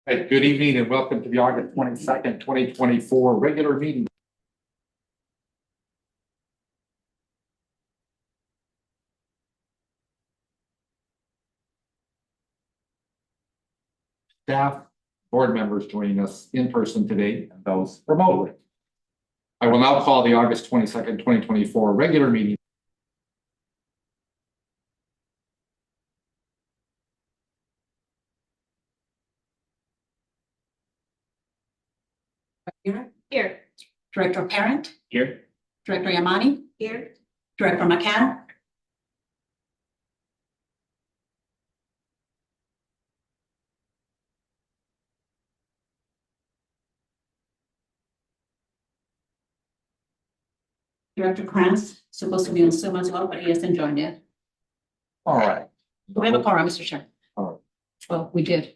Hey, good evening and welcome to the August 22nd, 2024 regular meeting. Staff, board members joining us in person today and those remotely. I will now call the August 22nd, 2024 regular meeting. Here. Director Parent. Here. Director Yamani. Here. Director McCann. Director Krantz, supposed to be on Zoom as well, but he hasn't joined yet. All right. We have a quorum, Mr. Chair. All right. Well, we did.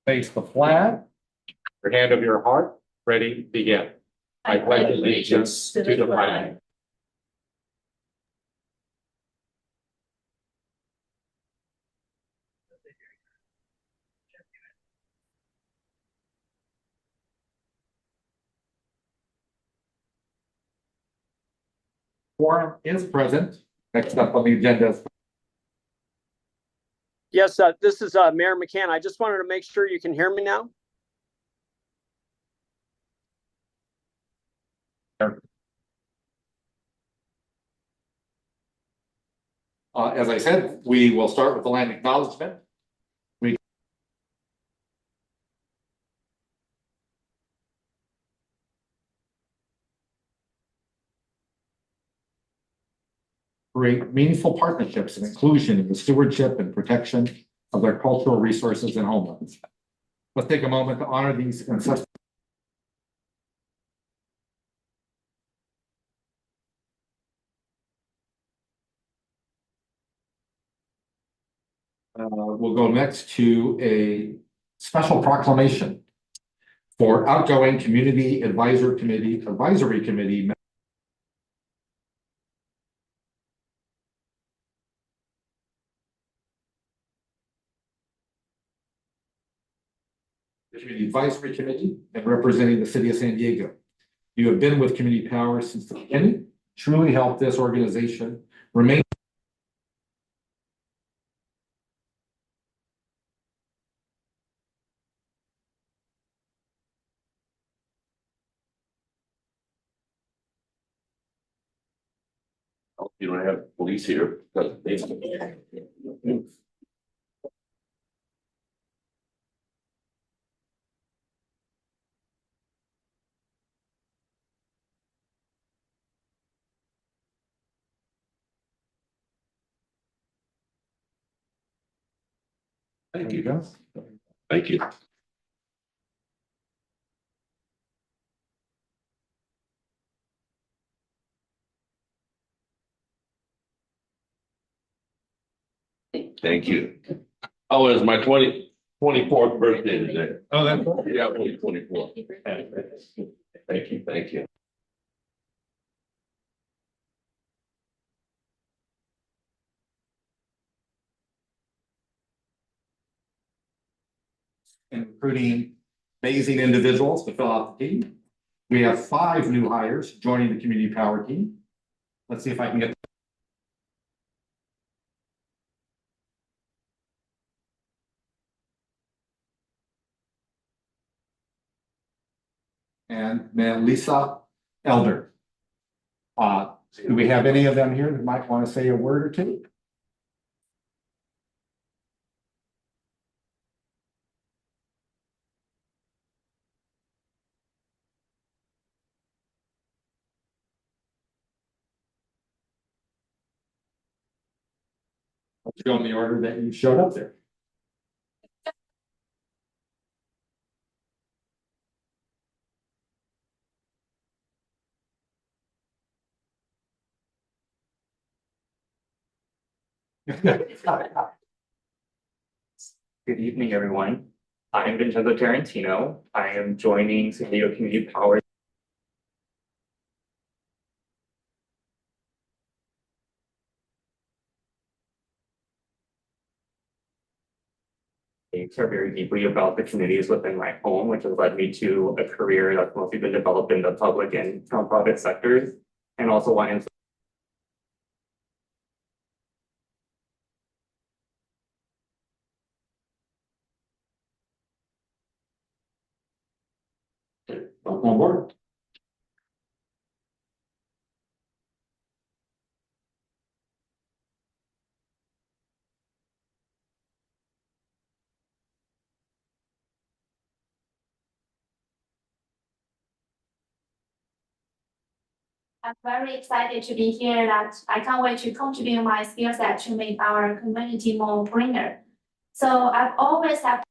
Face the flag. Your hand over your heart. Ready, begin. I pledge allegiance to the flag. Quorum is present. Next up on the agenda is Yes, this is Mayor McCann. I just wanted to make sure you can hear me now. as I said, we will start with the land acknowledgement. Create meaningful partnerships and inclusion in the stewardship and protection of their cultural resources and homelands. Let's take a moment to honor these ancestors. We'll go next to a special proclamation for outgoing community advisory committee. Community Advisory Committee and representing the city of San Diego. You have been with Community Power since the beginning, truly helped this organization remain. You don't have police here. Thank you, guys. Thank you. Thank you. Oh, it's my 24th birthday today. Oh, that's Yeah, 24. Thank you, thank you. and recruiting amazing individuals to fill out the team. We have 5 new hires joining the Community Power team. Let's see if I can get. And Lisa Elder. Do we have any of them here that might want to say a word or two? Let's go in the order that you showed up there. Good evening, everyone. I am Vincenzo Tarantino. I am joining San Diego Community Power care very deeply about the communities within my home, which has led me to a career that's mostly been developed in the public and nonprofit sectors, and also wanting Welcome aboard. I'm very excited to be here that I can't wait to contribute my skill set to make our community more greener. So I've always have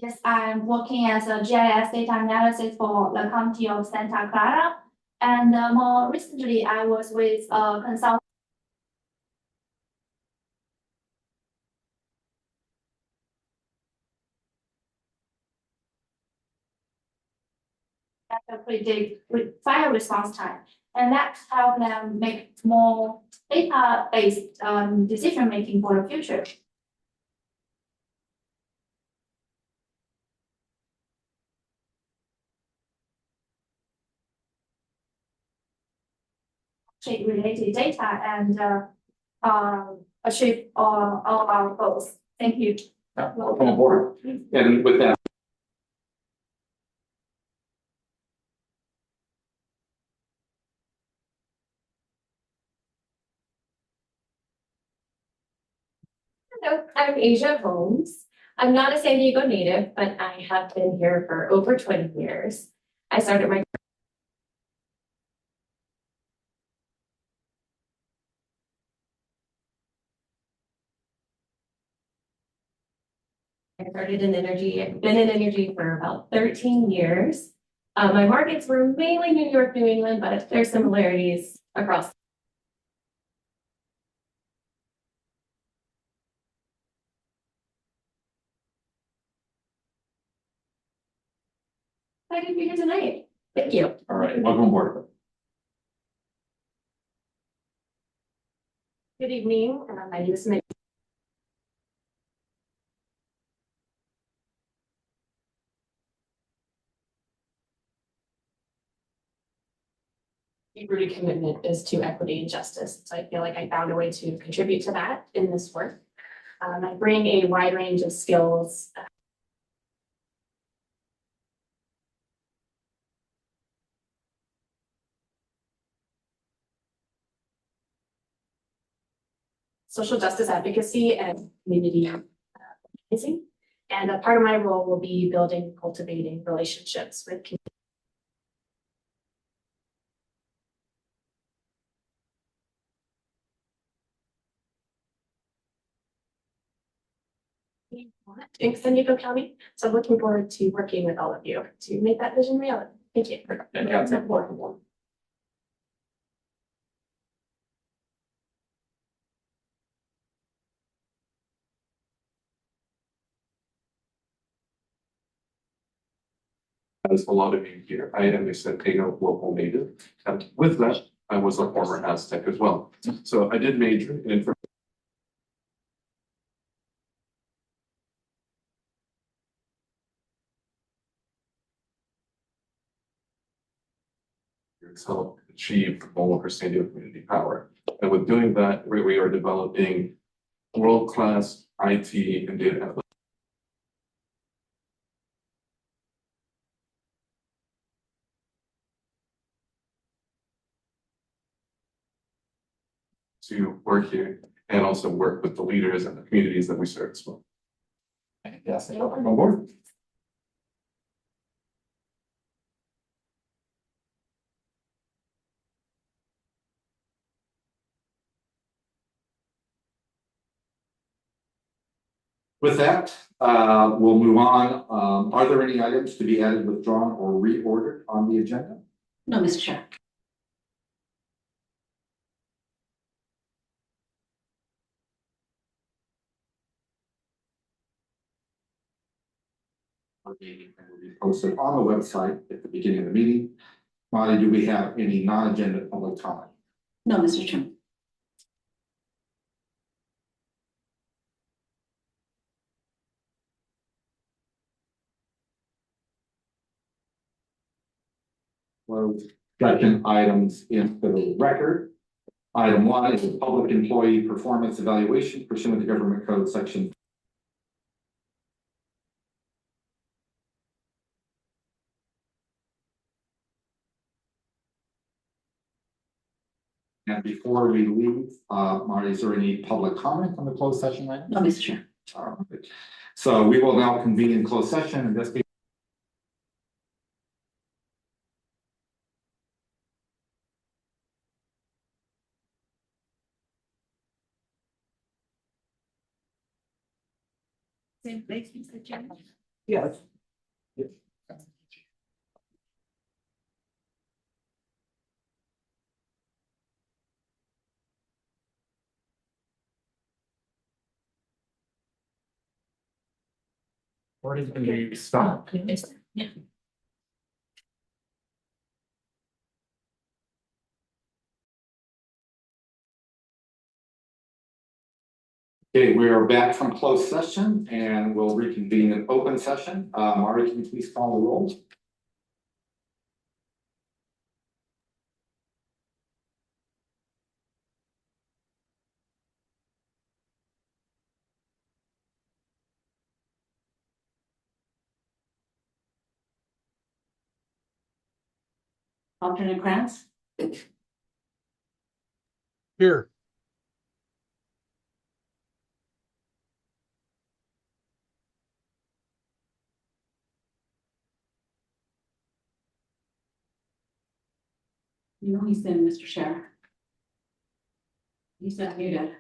this, I'm working as a GIS data analysis for the county of Santa Clara. And more recently, I was with a consultant. Predict fire response time, and that help them make more data-based decision making for the future. Related data and achieve all our goals. Thank you. Yeah, welcome aboard. And with that. Hello, I'm Asia Holmes. I'm not a San Diego native, but I have been here for over 20 years. I started my I started in energy. I've been in energy for about 13 years. My markets were mainly New York, New England, but there's similarities across. Excited to be here tonight. Thank you. All right, welcome aboard. Good evening. My name is rooted commitment is to equity and justice. So I feel like I found a way to contribute to that in this work. I bring a wide range of skills. Social justice advocacy and community organizing. And a part of my role will be building, cultivating relationships with community. In San Diego County. So I'm looking forward to working with all of you to make that vision reality. Thank you. And yeah, welcome aboard. As a lot of you here, I am a San Diego local native, and with that, I was a former Aztec as well. So I did major in information. Help achieve the goal for San Diego community power. And with doing that, we are developing world-class IT and data analytics to work here and also work with the leaders and the communities that we serve as well. Yes, welcome aboard. With that, we'll move on. Are there any items to be added, withdrawn, or reordered on the agenda? No, Mr. Chair. Will be posted on the website at the beginning of the meeting. Marty, do we have any non-agenda public comment? No, Mr. Chairman. Well, discussion items into the record. Item 1 is a public employee performance evaluation pursuant to government code section. And before we leave, Marty, is there any public comment on the closed session item? No, Mr. Chair. All right. So we will now convene in closed session and this. Same place, Mr. Chairman. Yes. Where did we stop? Yeah. Okay, we are back from closed session and we'll reconvene in open session. Marty, can you please call the roll? Alternate Krantz, Here. you know he's in, Mr. Chair. He's not muted.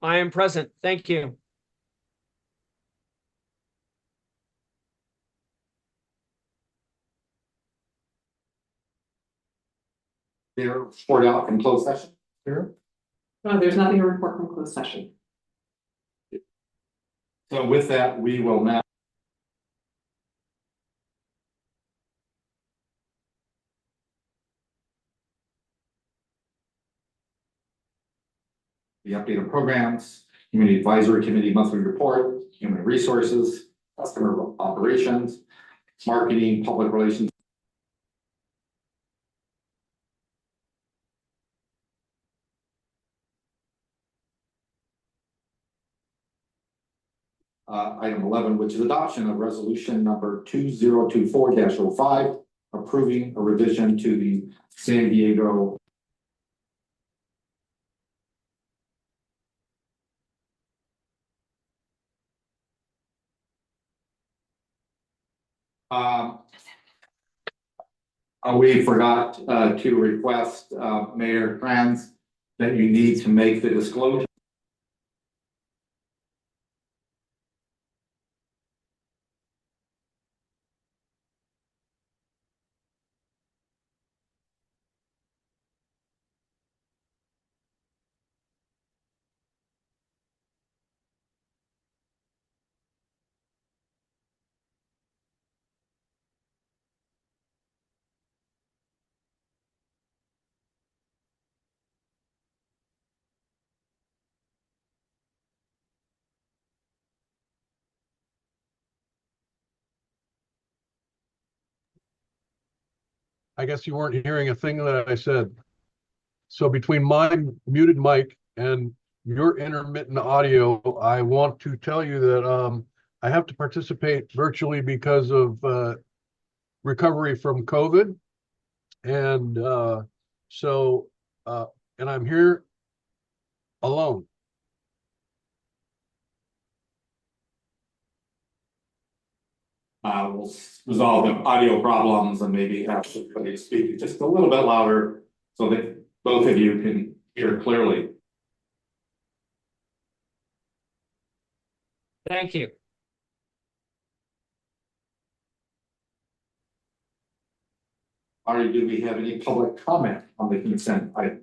I am present. Thank you. There, report out from closed session. Here. No, there's nothing to report from closed session. So with that, we will now. The updated programs, Community Advisory Committee monthly report, human resources, customer operations, marketing, public relations. Item 11, which is adoption of resolution number 2024-05, approving a revision to the San Diego we forgot to request Mayor Kranz that you need to make the disclosure. I guess you weren't hearing a thing that I said. So between my muted mic and your intermittent audio, I want to tell you that I have to participate virtually because of recovery from COVID. And so, and I'm here alone. We'll resolve the audio problems and maybe have somebody speak just a little bit louder so that both of you can hear clearly. Thank you. Ari, do we have any public comment on the consent item?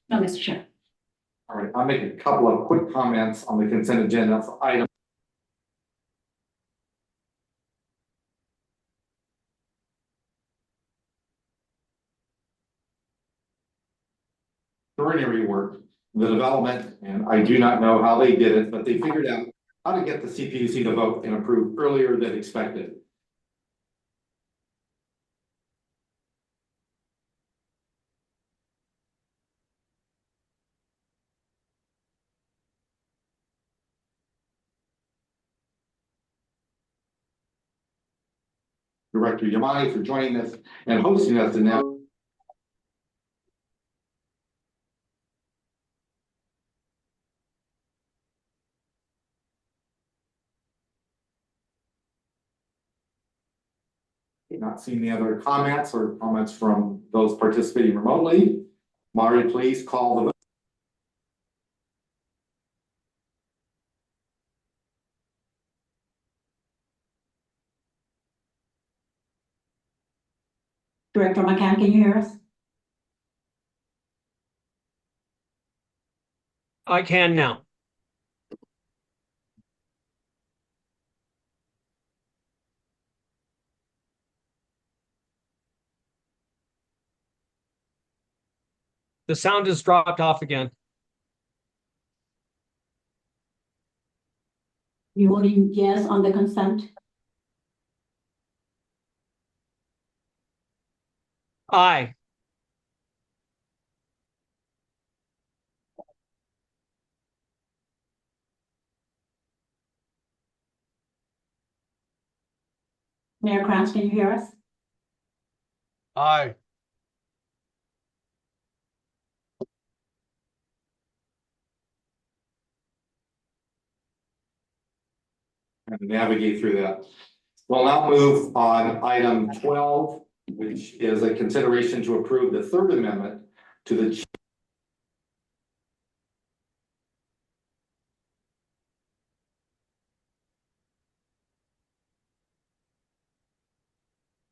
No, Mr. Chair. All right, I'll make a couple of quick comments on the consent agenda item. Extraordinary work, the development, and I do not know how they did it, but they figured out how to get the CPUC to vote and approve earlier than expected. Director Yamani for joining us and hosting us in now. Not seeing any other comments or comments from those participating remotely. Mari, please call the vote. Director McCann, can you hear us? I can now. The sound has dropped off again. You voting yes on the consent? Aye. Mayor Krantz, can you hear us? Aye. And navigate through that. We'll now move on item 12, which is a consideration to approve the third amendment to the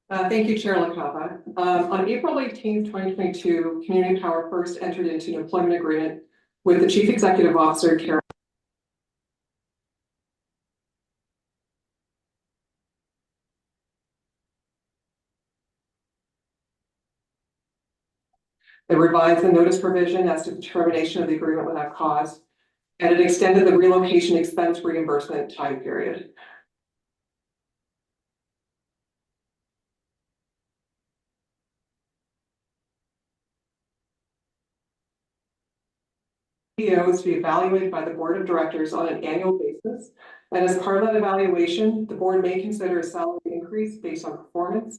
Thank you, Chair LaCava. On April 18th, 2022, Community Power first entered into an employment agreement with the Chief Executive Officer, Karen. It revised the notice provision as to the termination of the agreement without cause, and it extended the relocation expense reimbursement time period. CEO is to be evaluated by the Board of Directors on an annual basis, and as part of that evaluation, the board may consider a salary increase based on performance.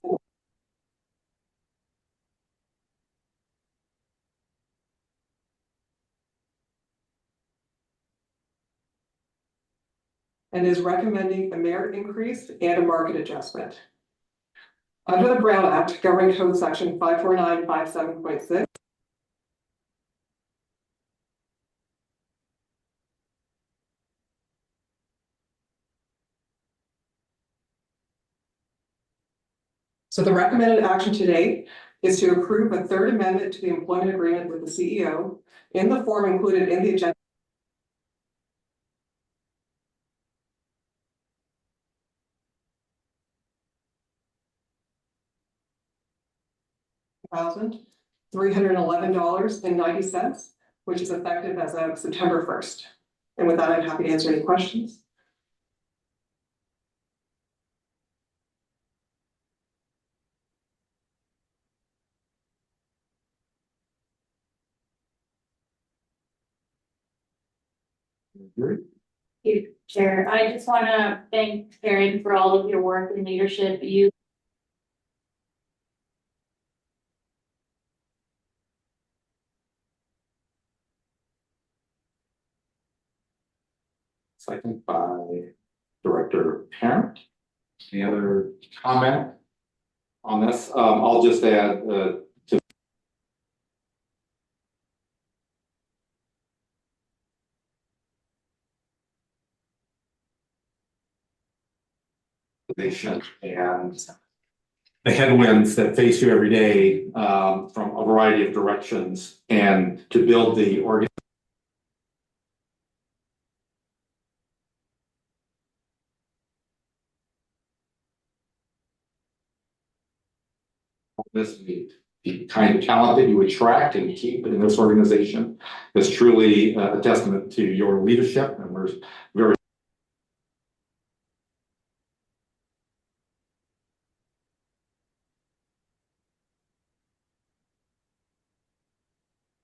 And is recommending a merit increase and a market adjustment. Under the Brown Act, Government Code Section 54957.6. So the recommended action today is to approve a third amendment to the employment agreement with the CEO in the form included in the agenda. $1,311.90, which is effective as of September 1st. And with that, I'm happy to answer any questions. Chair, I just want to thank Karen for all of your work and leadership. You Second by Director Parent. Any other comment on this? I'll just add, to and the headwinds that face you every day, from a variety of directions, and to build the the kind of talent that you attract and keep in this organization is truly a testament to your leadership, and we're very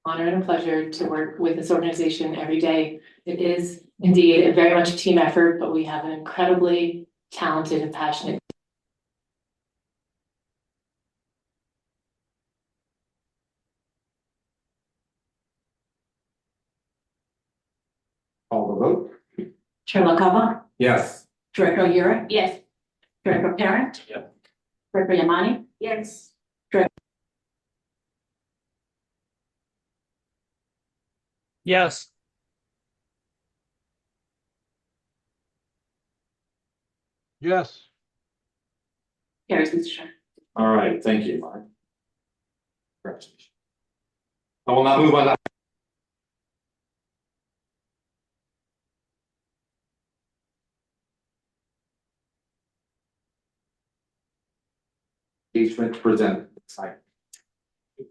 Honor and a pleasure to work with this organization every day. It is indeed very much a team effort, but we have an incredibly talented and passionate. all the vote. Chair LaCava, Yes. Director O'Meara. Yes. Director Parent. Yeah. Director Yamani. Yes. Yes. Yes. Carries, Mr. Chair. All right, thank you, Mark. Congratulations. I will now move on to engagement to present.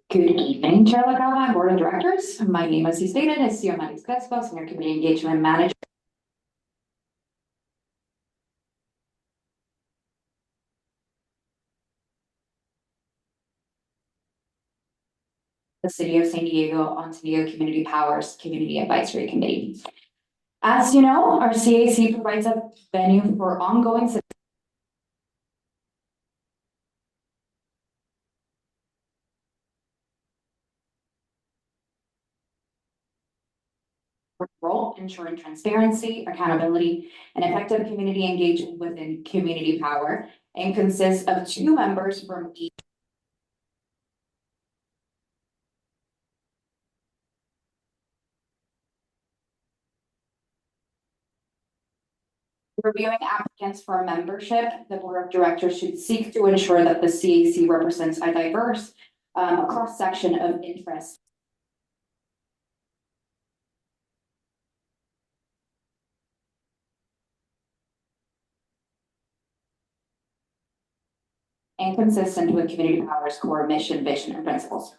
Good evening, Chair LaCava and Board of Directors. My name, as you stated, is Xiomara Crespo, Senior Community Engagement Manager. The City of San Diego on San Diego Community Powers Community Advisory Committee. As you know, our CAC provides a venue for ongoing role, ensuring transparency, accountability, and effective community engagement within community power, and consists of 2 members from each reviewing applicants for membership. The Board of Directors should seek to ensure that the CAC represents a diverse cross-section of interests. And consistent with community power's core mission, vision, and principles.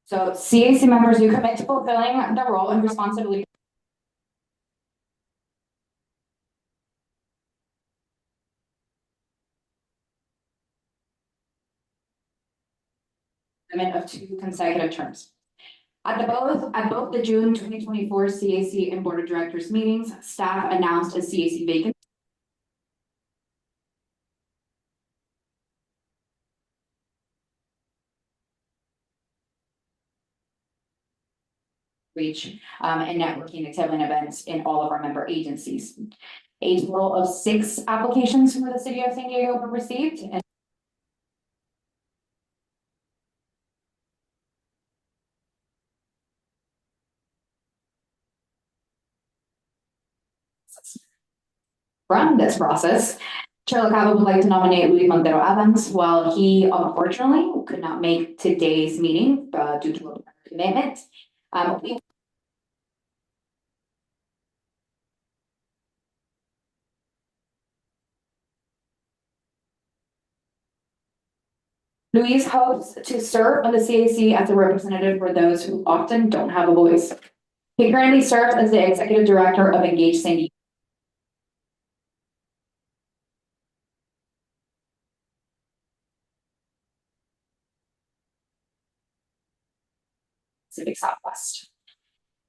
So CAC members do commit to fulfilling the role and responsibility of 2 consecutive terms. At both the June 2024 CAC and Board of Directors meetings, staff announced a CAC vacancy. Reach and networking activity events in all of our member agencies. A total of 6 applications for the City of San Diego were received, and from this process, Chair LaCava would like to nominate Luis Montero Adams. While he unfortunately could not make today's meeting due to a commitment, Luis hopes to serve on the CAC as a representative for those who often don't have a voice. He currently serves as the Executive Director of Engage San Diego. Pacific Southwest.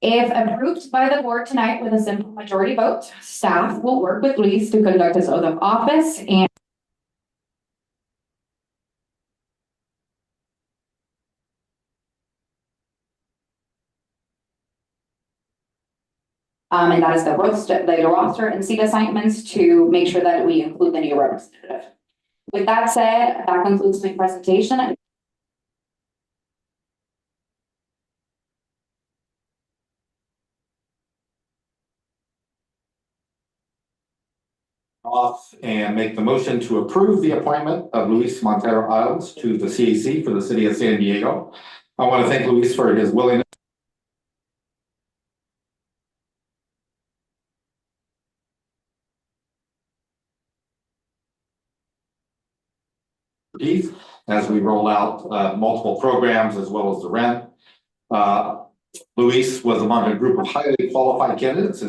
If approved by the board tonight with a simple majority vote, staff will work with Luis to conduct his oath of office and that is the roster and seat assignments to make sure that we include the new representative. With that said, that concludes my presentation. Off and make the motion to approve the appointment of Luis Montero Isles to the CAC for the city of San Diego. I want to thank Luis for his willingness as we roll out multiple programs as well as the rent. Luis was among a group of highly qualified candidates.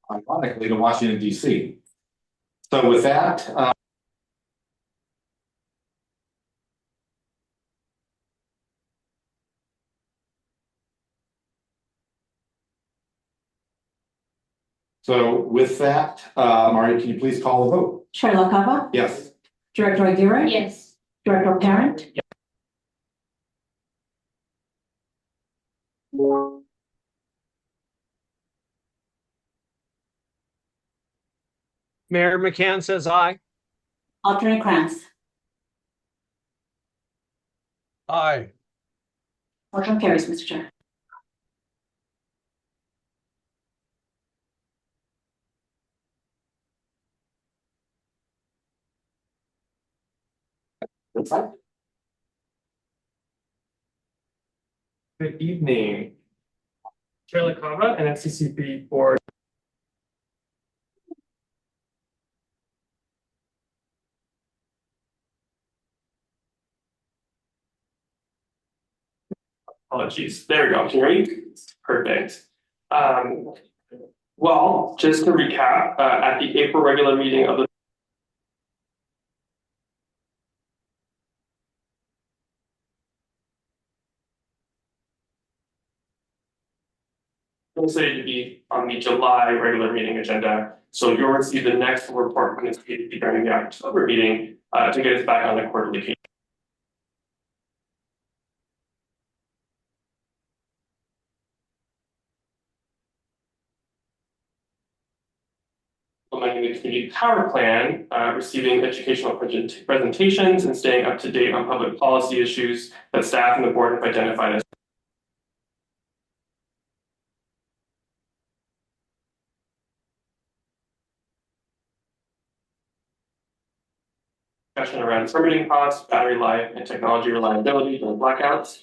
Ironically, to Washington, D.C. So with that, Mario, can you please call the vote? Chair LaCava, Yes. Director Aguirre. Yes. Director Parent. Mayor McCann says aye. Alternate Krantz. Aye. Motion carries, Mr. Chair. Good evening. Chair LaCava and SDCP board. Apologies. There we go. Can you hear me? Perfect. Well, just to recap, at the April regular meeting of the City to be on the July regular meeting agenda. So you'll receive the next report from this committee during the October meeting to get us back on the quarterly cadence. Implementing the community power plan, receiving educational presentations, and staying up to date on public policy issues that staff and the board have identified as discussion around permitting costs, battery life, and technology reliability during blackouts.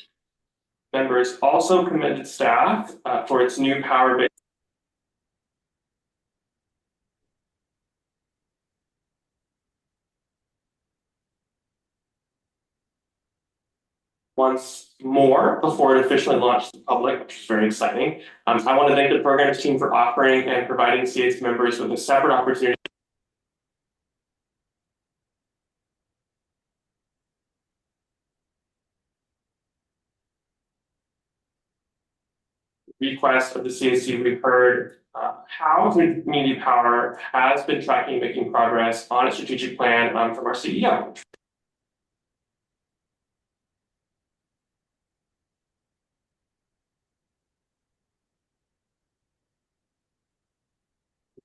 Members also commended staff for its new power-based once more before it officially launched to the public, which is very exciting. I want to thank the programs team for offering and providing CAC members with a separate opportunity request of the CAC. We've heard how community power has been tracking, making progress on its strategic plan from our CEO.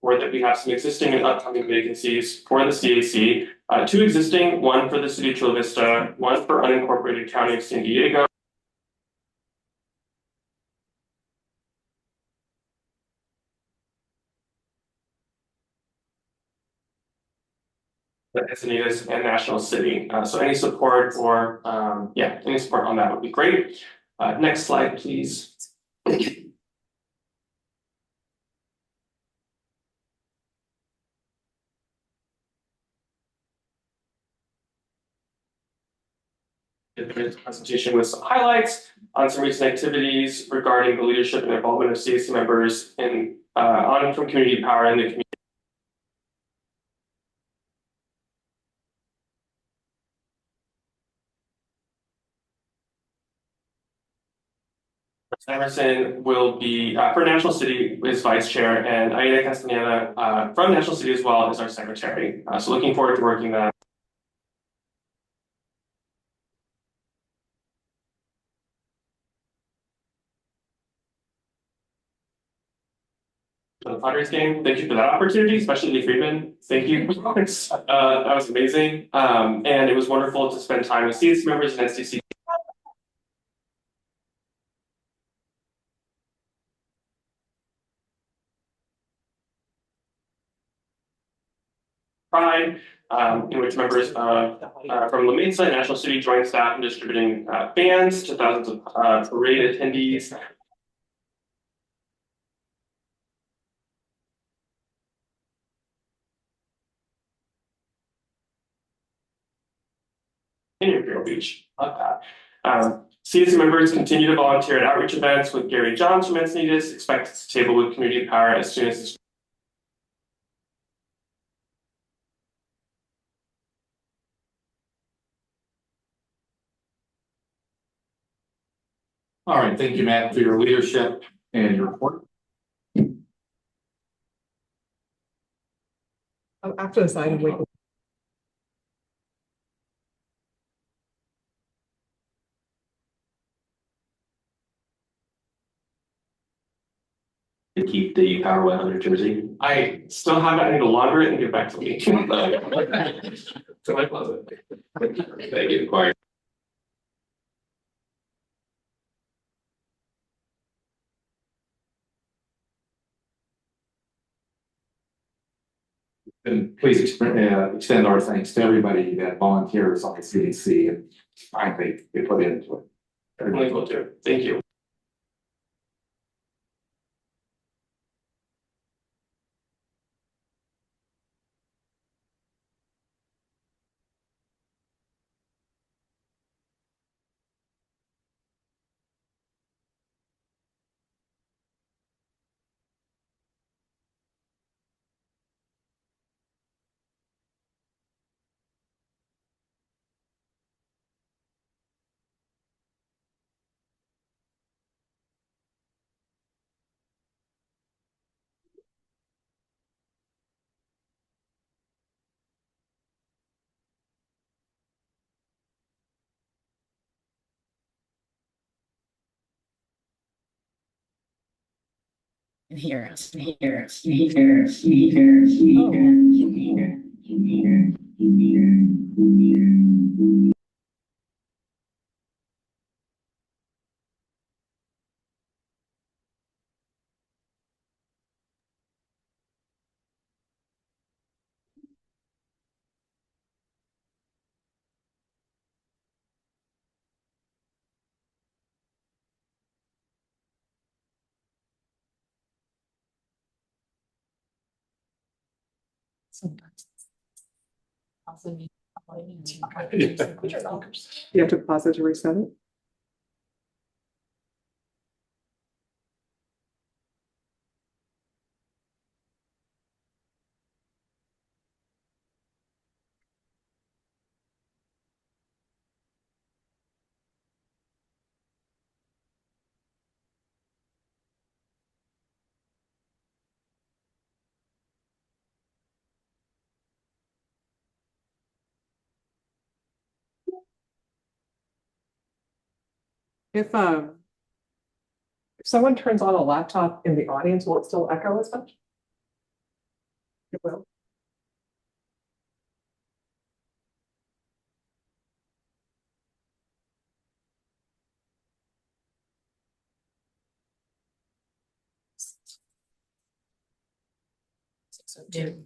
Or that we have some existing and upcoming vacancies for the CAC, two existing, one for the city of Chula Vista, one for unincorporated county of San Diego. The Encinitas and National City. So any support or any support on that would be great. Next slide, please. his presentation with some highlights on some recent activities regarding the leadership and involvement of CAC members in on community power in the community. Emerson will be for National City is vice chair, and Aida Castaneda from National City as well is our secretary. So looking forward to working that. For the Padres game, thank you for that opportunity, especially Lee Friedman. Thank you. That was amazing, and it was wonderful to spend time with CAC members and SDCP. Pride, in which members from La Mesa and National City joined staff in distributing fans to thousands of parade attendees. In Imperial Beach, love that. CAC members continue to volunteer at outreach events with Gary Johns from Encinitas, expected to table with community power as soon as this. All right, thank you, Matt, for your leadership and your report. After this item, we To keep the power went on New Jersey. I still have it. I need to launder it and get back to me. So I love it. Thank you, Corey. And please extend our thanks to everybody that volunteers on the CAC and time they put into it. Certainly will do. Thank you. Hear us, hear us, hear us, hear us, hear us. Sometimes. Also need. You have to pause it to reset it. If someone turns on a laptop in the audience, will it still echo as much? It will. Do.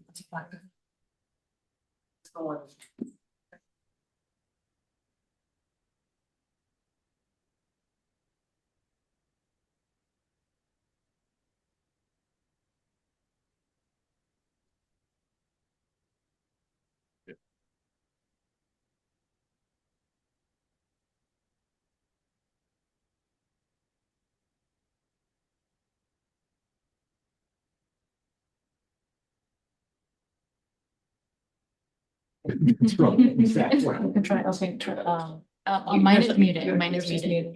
That's right, exactly. You can try, okay, try, mine is muted, mine is muted.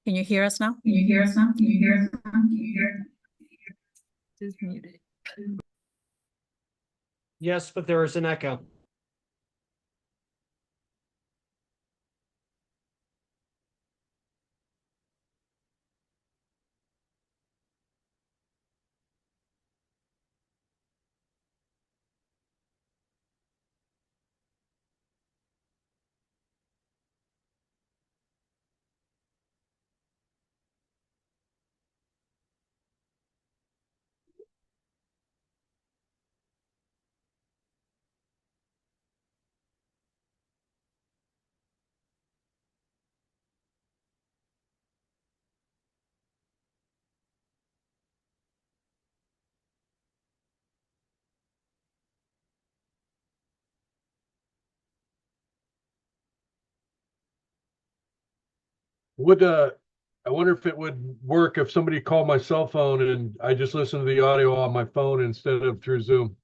Can you hear us now? Can you hear us now? Can you hear us now? Can you hear? It is muted. Yes, but there is an echo. Would, I wonder if it would work if somebody called my cell phone and I just listen to the audio on my phone instead of through Zoom.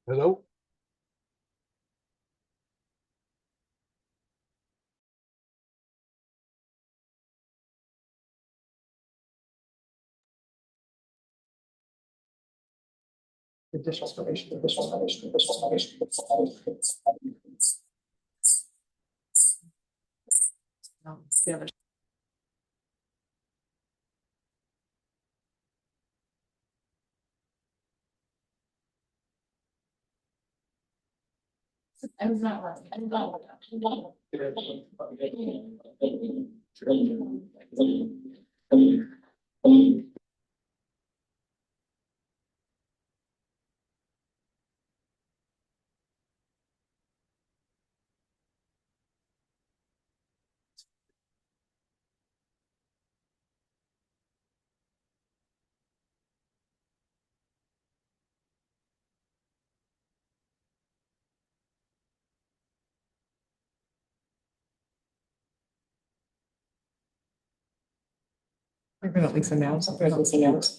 Hello? I was not right. I was not right. We're gonna at least announce, we're gonna at least announce.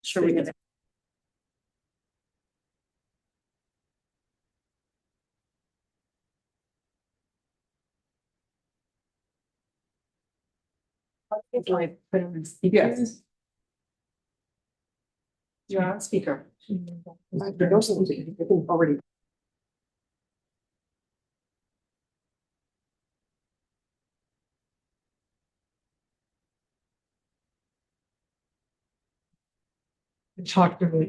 Sure we can. Yes. You're on speaker. Already. Talk to me.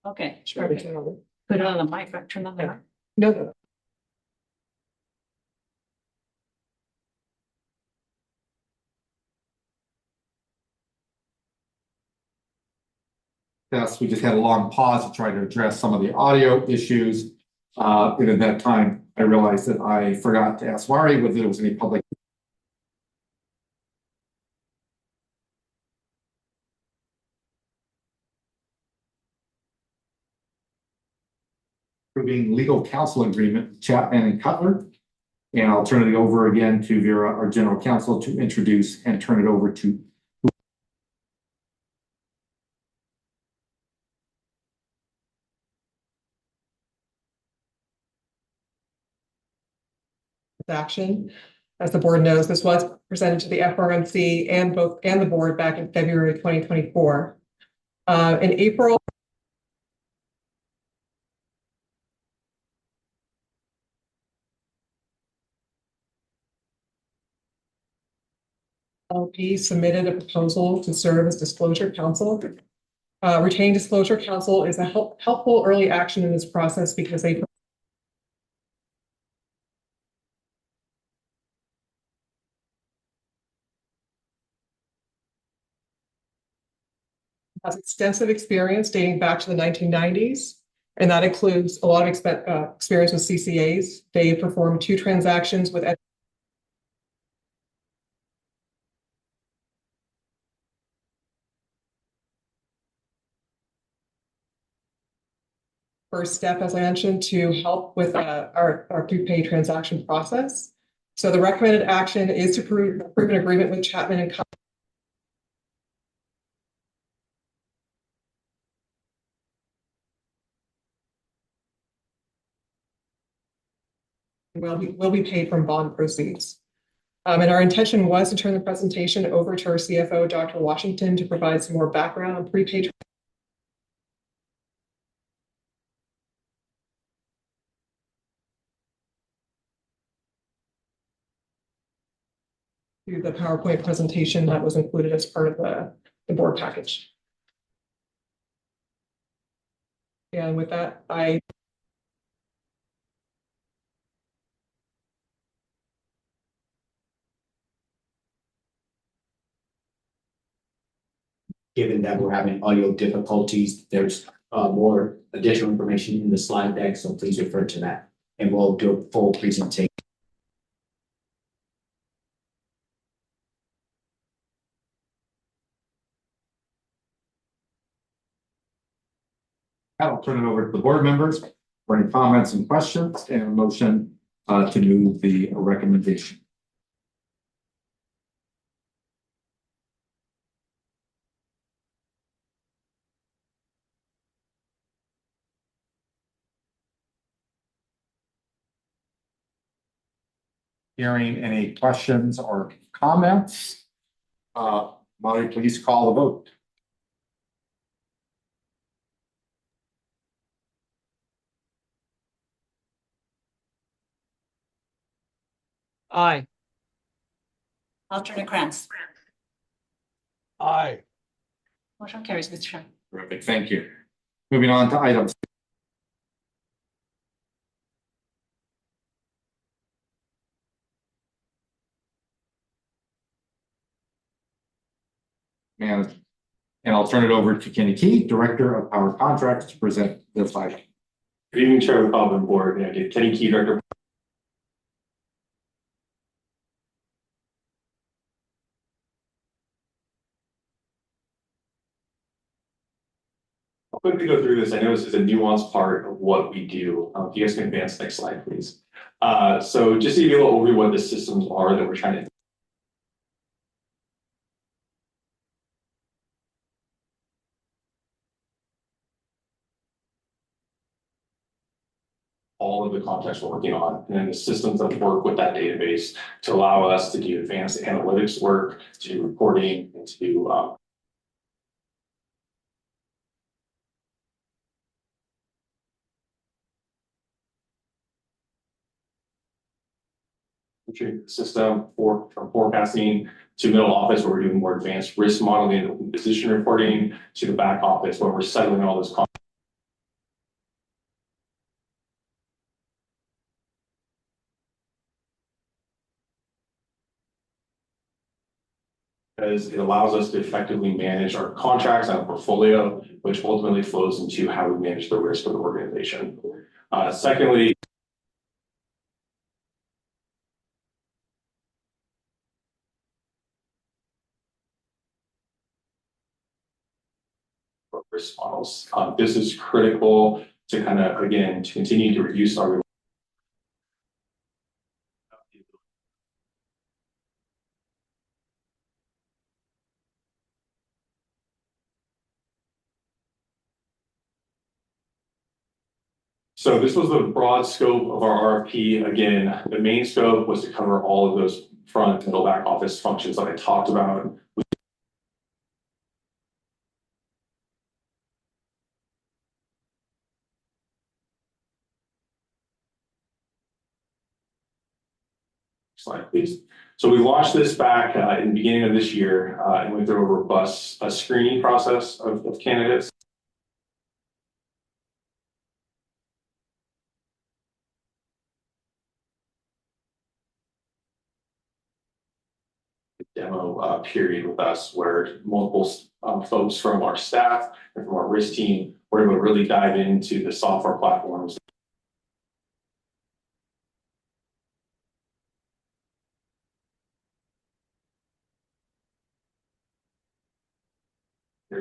Okay, Try to turn on. put it on the mic, turn on the mic. No. Yes, we just had a long pause to try to address some of the audio issues. And at that time, I realized that I forgot to ask Mari whether there was any public. Approving legal counsel agreement with Chapman and Cutler. And I'll turn it over again to Vera, our general counsel, to introduce and turn it over to. Action. As the board knows, this was presented to the FRMC and the board back in February 2024. In April. LP submitted a proposal to serve as disclosure counsel. Retained disclosure counsel is a helpful early action in this process because they has extensive experience dating back to the 1990s, and that includes a lot of experience with CCAs. They performed 2 transactions with first step, as I mentioned, to help with our prepay transaction process. So the recommended action is to approve an agreement with Chapman and Cutler. Will be paid from bond proceeds. And our intention was to turn the presentation over to our CFO, Dr. Washington, to provide some more background on prepaid. To the PowerPoint presentation that was included as part of the board package. And with that, Given that we're having audio difficulties, there's more additional information in the slide deck, so please refer to that. And we'll do a full presentation. I'll turn it over to the board members for any comments and questions and a motion to move the recommendation. Hearing any questions or comments, Molly, please call the vote. Aye. Alternate Krantz. Aye. Motion carries, Mr. Chair. Terrific, thank you. Moving on to items. And I'll turn it over to Kenny Key, Director of Power Contracts, to present this item. Good evening, Chair of Board. Kenny Key, Director. I'll quickly go through this. I know this is a nuanced part of what we do. If you guys can advance next slide, please. So just to give you a little overview of what the systems are that we're trying to all of the context we're working on, and then the systems that work with that database to allow us to do advanced analytics work, to do reporting, and to do system for forecasting to middle office where we're doing more advanced risk modeling and position reporting, to the back office where we're settling all this. Because it allows us to effectively manage our contracts and our portfolio, which ultimately flows into how we manage the risk of the organization. Secondly, risk models. This is critical to kind of, again, to continue to reduce our So this was the broad scope of our RFP. Again, the main scope was to cover all of those front, middle, back office functions that I talked about. Slide, please. So we launched this back in the beginning of this year and went through a robust screening process of candidates. Demo period with us where multiple folks from our staff and from our risk team were able to really dive into the software platforms.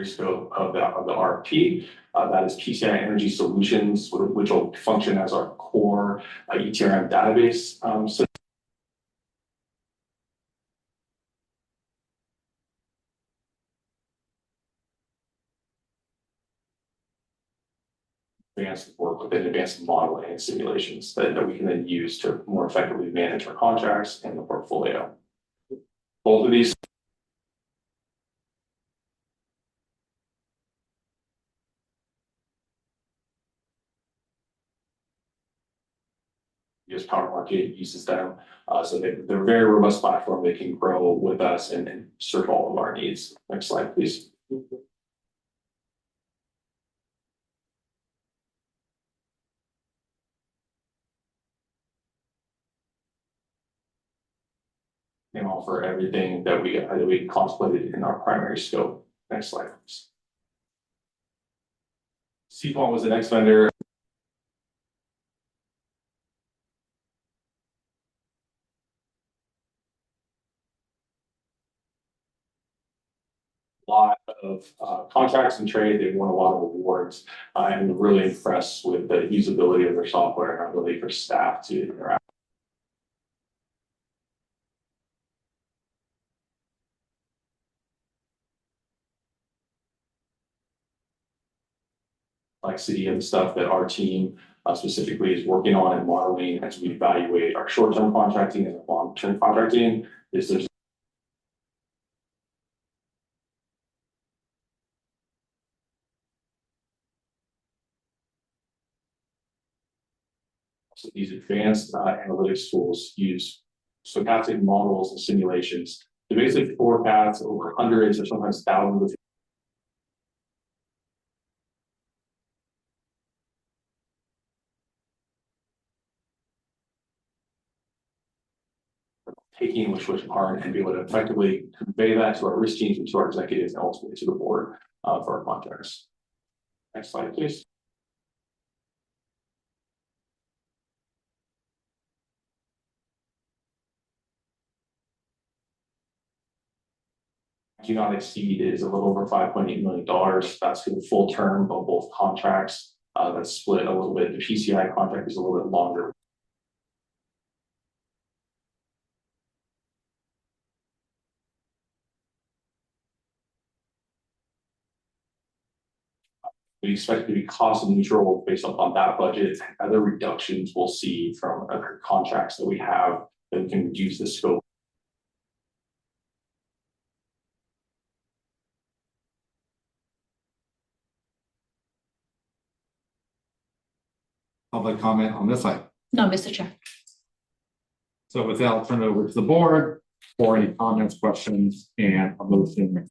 Scope of the RFP. That is PCI Energy Solutions, which will function as our core ETRM database system. Advanced work within advanced modeling and simulations that we can then use to more effectively manage our contracts and the portfolio. Both of these power market uses them. So they're a very robust platform. They can grow with us and serve all of our needs. Next slide, please. And offer everything that we contemplated in our primary scope. Next slide, please. CPON was the next vendor. Lot of contracts and trade. They've won a lot of awards and really impressed with the usability of their software and our ability for staff to interact. Complexity and stuff that our team specifically is working on and modeling as we evaluate our short-term contracting and long-term contracting is there's so these advanced analytics tools use stochastic models and simulations to basically forecast over hundreds or sometimes thousands of taking which are and be able to effectively convey that to our risk teams and to our executives and ultimately to the board for our contracts. Next slide, please. Do not exceed is a little over $5.8 million. That's for the full term of both contracts. That's split a little bit. The PCI contract is a little bit longer. We expect to be cost neutral based upon that budget. Other reductions we'll see from other contracts that we have that we can reduce the scope. Public comment on this item? No, Mr. Chair. So with that, I'll turn it over to the board. for any comments, questions, and a motion.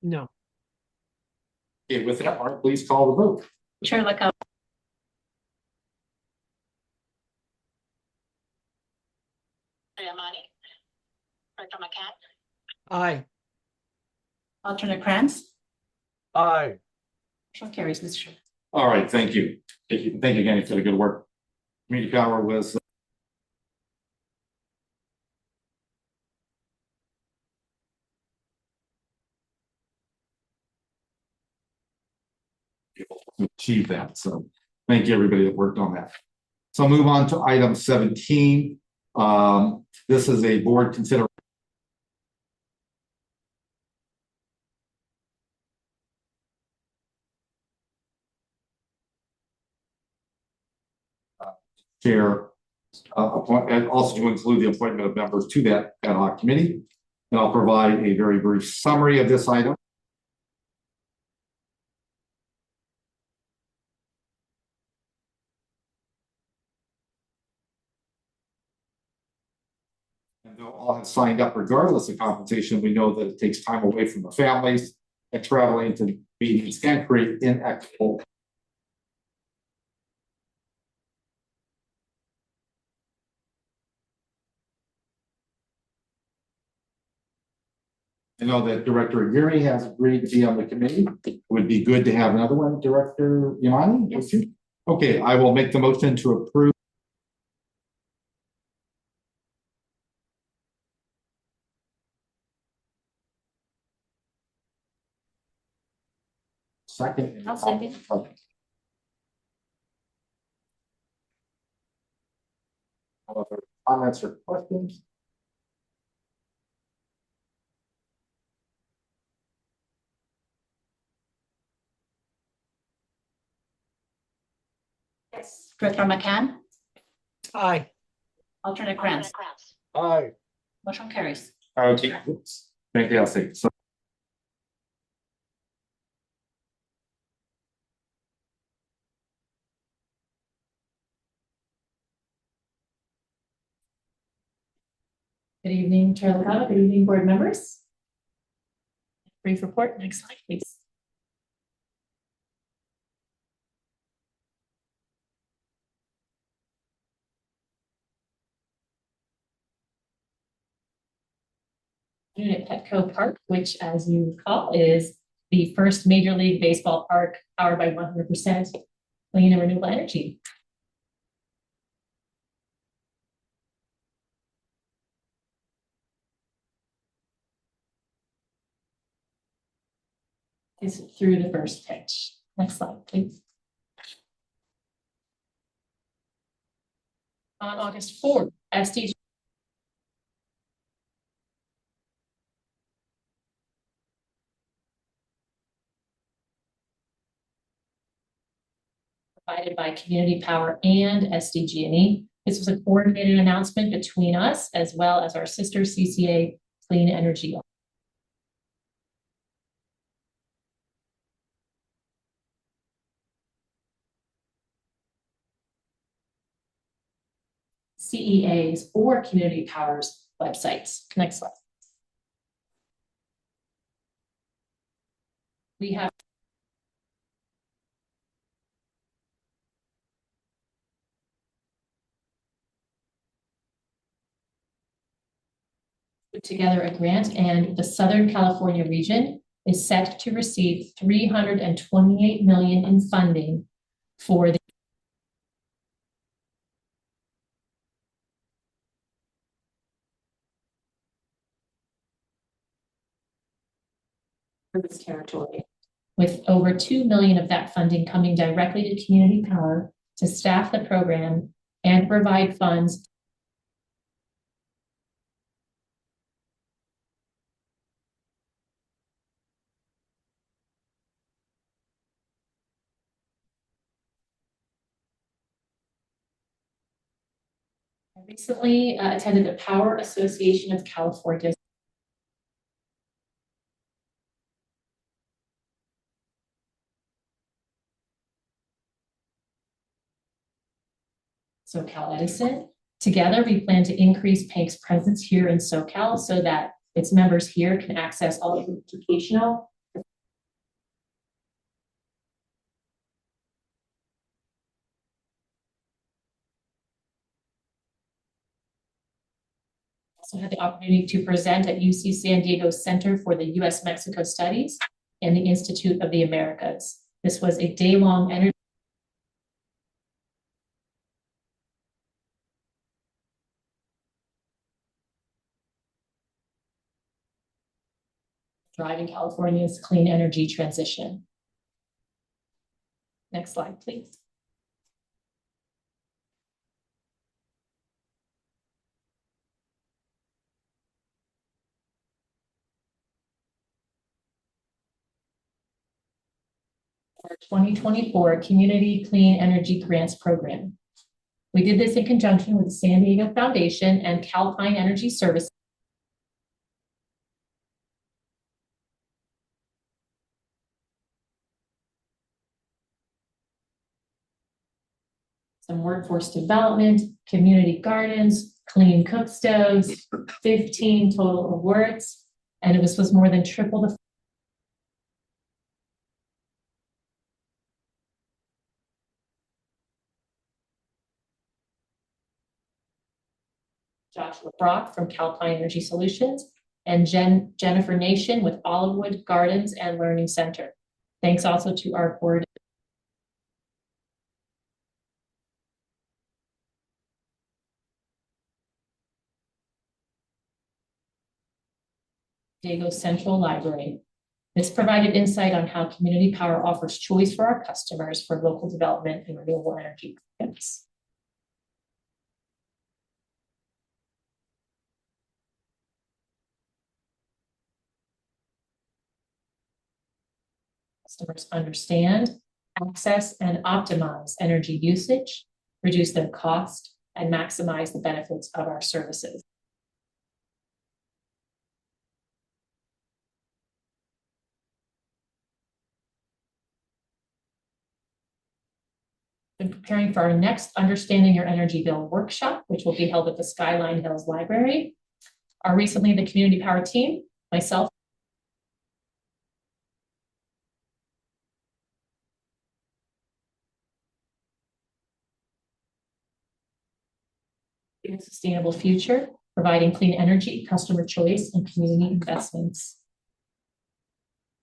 No. Okay, with that, Art, please call the vote. Chair LaCava. Yamani. Director McCann. Aye. Alternate Kranz. Aye. Motion carries, Mr. Chair. All right, thank you. Thank you again for the good work. Community power was able to achieve that. So thank you, everybody that worked on that. So I'll move on to item 17. This is a board consideration. Chair and also to include the appointment of members to that ad hoc committee. And I'll provide a very brief summary of this item. And they'll all have signed up regardless of compensation. We know that it takes time away from the families and traveling to meetings can create inequitable. I know that Director Aguirre has agreed to be on the committee. It would be good to have another one, Director Yamani. Yes. Okay, I will make the motion to approve. Second. I'll second. Okay. Other comments or questions? Yes. Director McCann. Aye. Alternate Kranz. Aye. Motion carries. Okay. Fantastic. So Good evening, Chair LaCava. Good evening, board members. Brief report. Next slide, please. At Petco Park, which, as you recall, is the first Major League Baseball park powered by 100% clean and renewable energy. Is through the first pitch. Next slide, please. On August 4th, SDCP provided by Community Power and SDG&E. This was a coordinated announcement between us as well as our sister CCA Clean Energy. CEA's or Community Power's websites. Next slide. We have put together a grant, and the Southern California region is set to receive $328 million in funding for this territory, with over $2 million of that funding coming directly to Community Power to staff the program and provide funds I recently attended the Power Association of California. SoCal Edison. Together, we plan to increase PANC's presence here in SoCal so that its members here can access all of the educational. Also had the opportunity to present at UC San Diego's Center for the U.S.-Mexico Studies and the Institute of the Americas. This was a day-long energy driving California's clean energy transition. Next slide, please. Our 2024 Community Clean Energy Grants Program. We did this in conjunction with the San Diego Foundation and Calpine Energy Services. Some workforce development, community gardens, clean cook stoves, 15 total awards, and it was more than triple the Joshua Brock from Calpine Energy Solutions, and Jennifer Nation with Olivewood Gardens and Learning Center. Thanks also to our board. Diego Central Library. This provided insight on how community power offers choice for our customers for local development and renewable energy projects. Customers understand, access, and optimize energy usage, reduce their cost, and maximize the benefits of our services. Been preparing for our next Understanding Your Energy Bill workshop, which will be held at the Skyline Hills Library. Our recently the community power team, myself, a sustainable future, providing clean energy, customer choice, and community investments.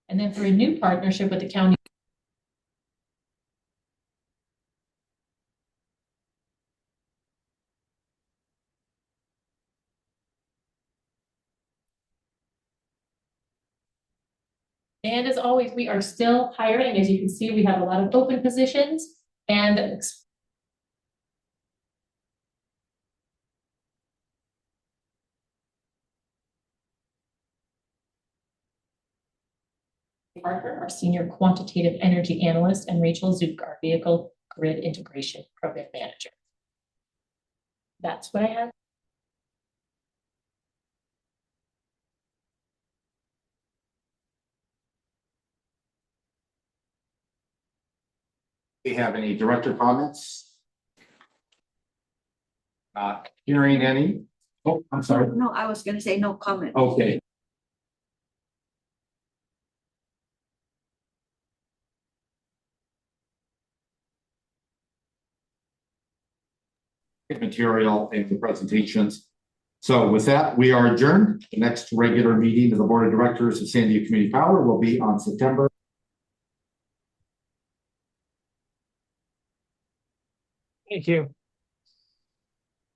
And then through a new partnership with the county And as always, we are still hiring. As you can see, we have a lot of open positions and Parker, our senior quantitative energy analyst, and Rachel Zook, our vehicle grid integration program manager. That's what I have. Do you have any director comments? Not hearing any. Oh, I'm sorry. No, I was gonna say no comment. Okay. Material and the presentations. So with that, we are adjourned. The next regular meeting of the Board of Directors of San Diego Community Power will be on September. Thank you.